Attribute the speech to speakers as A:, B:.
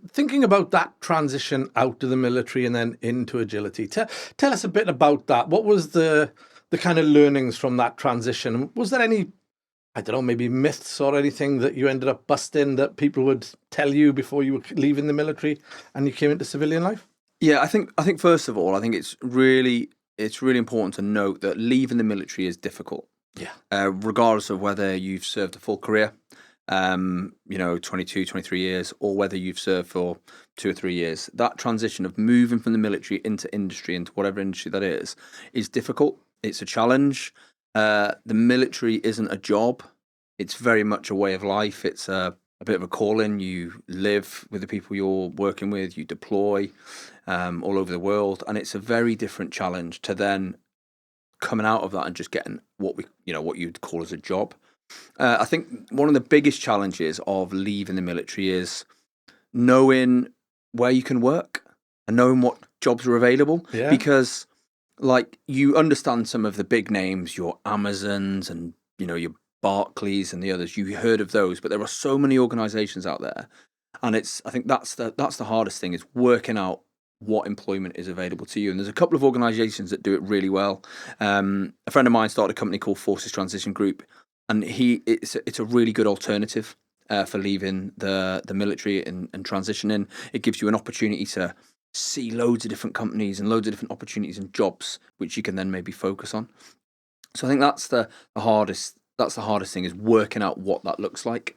A: Thinking about that transition out of the military and then into agility, tell us a bit about that. What was the kind of learnings from that transition? Was there any, I don't know, maybe myths or anything that you ended up busting that people would tell you before you were leaving the military and you came into civilian life?
B: Yeah, I think first of all, I think it's really important to note that leaving the military is difficult,
A: Yeah.
B: regardless of whether you've served a full career, 22, 23 years, or whether you've served for 2 or 3 years. That transition of moving from the military into industry, into whatever industry that is difficult. It's a challenge. The military isn't a job. It's very much a way of life. It's a bit of a calling. You live with the people you're working with. You deploy all over the world, and it's a very different challenge to then coming out of that and just getting what you'd call as a job. I think one of the biggest challenges of leaving the military is knowing where you can work and knowing what jobs are available,
A: Yeah.
B: because like you understand some of the big names, your Amazons and your Barclays and the others. You heard of those, but there are so many organizations out there, and I think that's the hardest thing, is working out what employment is available to you. And there's a couple of organizations that do it really well. A friend of mine started a company called Forces Transition Group, and it's a really good alternative for leaving the military and transitioning. It gives you an opportunity to see loads of different companies and loads of different opportunities and jobs, which you can then maybe focus on. So I think that's the hardest thing, is working out what that looks like.